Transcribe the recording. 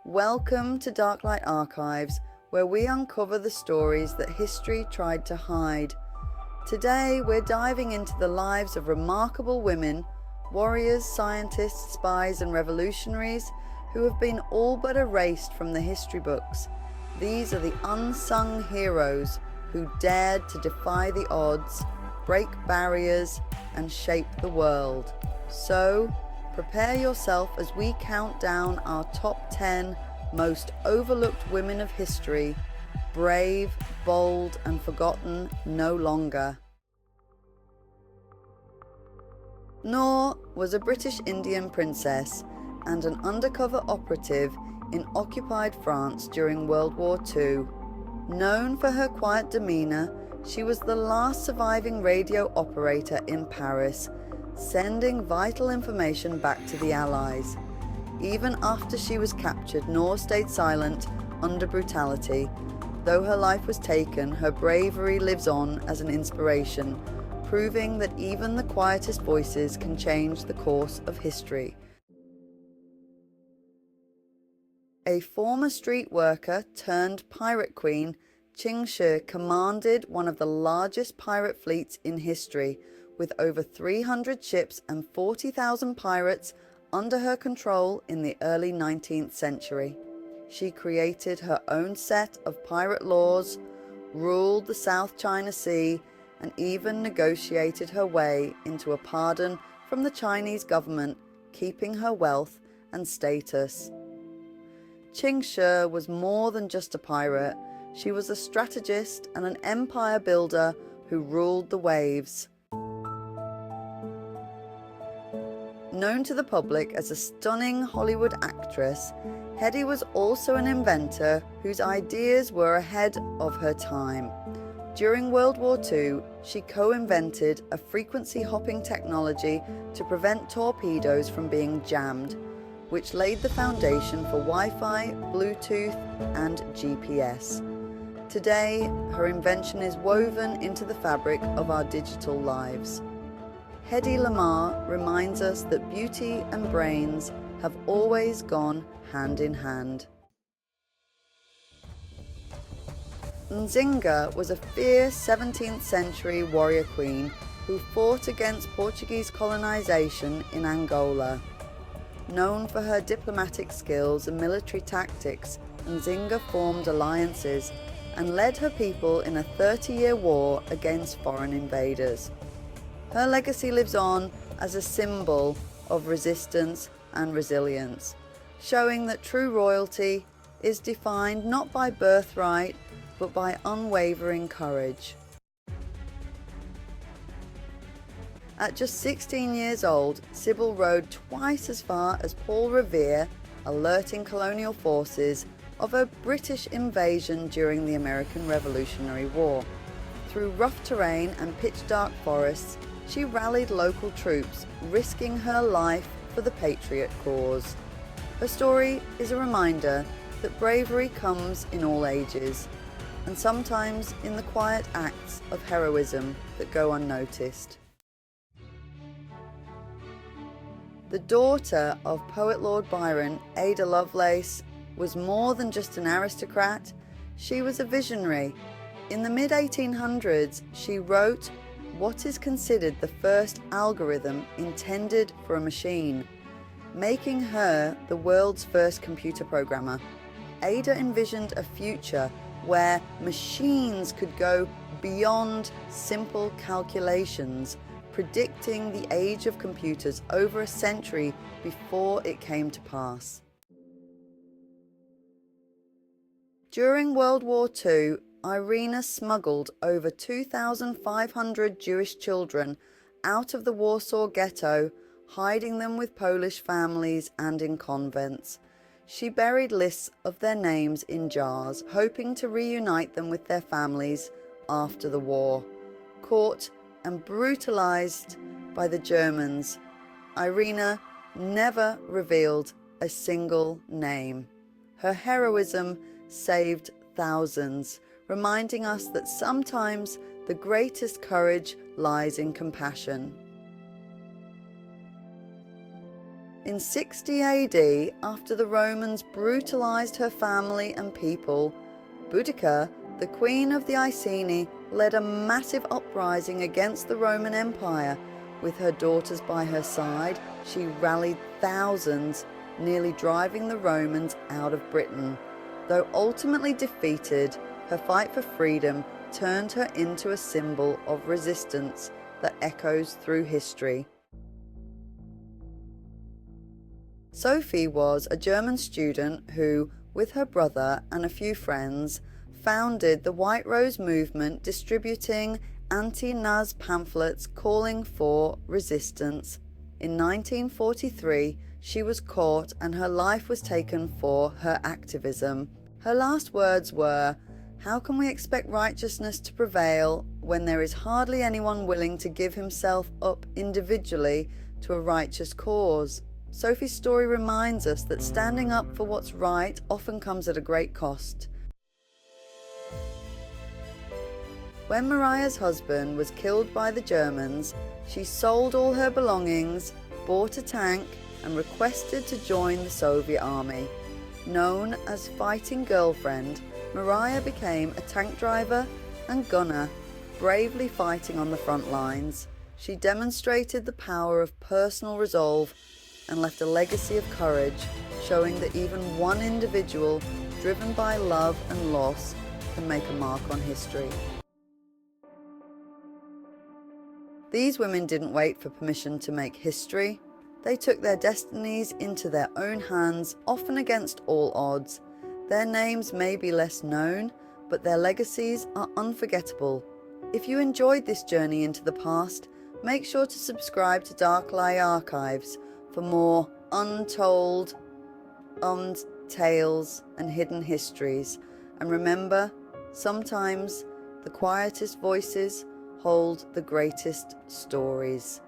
Welcome to Darklight Archives, where we uncover the stories that history tried to hide. Today we're diving into the lives of remarkable women, warriors, scientists, spies and revolutionaries who have been all but erased from the history books. These are the unsung heroes who dared to defy the odds, break barriers and shape the world. So, prepare yourself as we count down our top 10 most overlooked women of history, brave, bold and forgotten no longer. Noor was a British Indian princess and an undercover operative in occupied France during World War II. Known for her quiet demeanour, she was the last surviving radio operator in Paris, sending vital information back to the Allies. Even after she was captured, Noor stayed silent under brutality. Though her life was taken, her bravery lives on as an inspiration, proving that even the quietest voices can change the course of history. A former street worker turned pirate queen, Ching Shih commanded one of the largest pirate fleets in history, with over 300 ships and 40,000 pirates under her control in the early 19th century. She created her own set of pirate laws, ruled the South China Sea, and even negotiated her way into a pardon from the Chinese government, keeping her wealth and status. Ching Shih was more than just a pirate. She was a strategist and an empire builder who ruled the waves. Known to the public as a stunning Hollywood actress, Hedy was also an inventor whose ideas were ahead of her time. During World War II, she co-invented a frequency-hopping technology to prevent torpedoes from being jammed, which laid the foundation for Wi-Fi, Bluetooth, and GPS. Today, her invention is woven into the fabric of our digital lives. Hedy Lamarr reminds us that beauty and brains have always gone hand in hand. Nzinga was a fierce 17th century warrior queen who fought against Portuguese colonization in Angola. Known for her diplomatic skills and military tactics, Nzinga formed alliances and led her people in a 30-year war against foreign invaders. Her legacy lives on as a symbol of resistance and resilience, showing that true royalty is defined not by birthright, but by unwavering courage. At just 16 years old, Sybil rode twice as far as Paul Revere, alerting colonial forces of a British invasion during the American Revolutionary War. Through rough terrain and pitch-dark forests, she rallied local troops, risking her life for the patriot cause. Her story is a reminder that bravery comes in all ages, and sometimes in the quiet acts of heroism that go unnoticed. The daughter of poet Lord Byron, Ada Lovelace, was more than just an aristocrat. She was a visionary. In the mid-1800s, she wrote what is considered the first algorithm intended for a machine, making her the world's first computer programmer. Ada envisioned a future where machines could go beyond simple calculations, predicting the age of computers over a century before it came to pass. During World War II, Irena smuggled over 2,500 Jewish children out of the Warsaw Ghetto, hiding them with Polish families and in convents. She buried lists of their names in jars, hoping to reunite them with their families after the war. Caught and brutalized by the Germans, Irena never revealed a single name. Her heroism saved thousands, reminding us that sometimes the greatest courage lies in compassion. In 60 AD, after the Romans brutalized her family and people, Boudica, the queen of the Iceni, led a massive uprising against the Roman Empire. With her daughters by her side, she rallied thousands, nearly driving the Romans out of Britain. Though ultimately defeated, her fight for freedom turned her into a symbol of resistance that echoes through history. Sophie was a German student who, with her brother and a few friends, founded the White Rose movement, distributing anti-Nazi pamphlets calling for resistance. In 1943, she was caught and her life was taken for her activism. Her last words were, "How can we expect righteousness to prevail when there is hardly anyone willing to give himself up individually to a righteous cause?" Sophie's story reminds us that standing up for what's right often comes at a great cost. When Mariya's husband was killed by the Germans, she sold all her belongings, bought a tank, and requested to join the Soviet army. Known as Fighting Girlfriend, Mariya became a tank driver and gunner, bravely fighting on the front lines. She demonstrated the power of personal resolve and left a legacy of courage, showing that even one individual, driven by love and loss, can make a mark on history. These women didn't wait for permission to make history. They took their destinies into their own hands, often against all odds. Their names may be less known, but their legacies are unforgettable. If you enjoyed this journey into the past, make sure to subscribe to WWII Archives for more untold, tales and hidden histories. And remember, sometimes the quietest voices hold the greatest stories.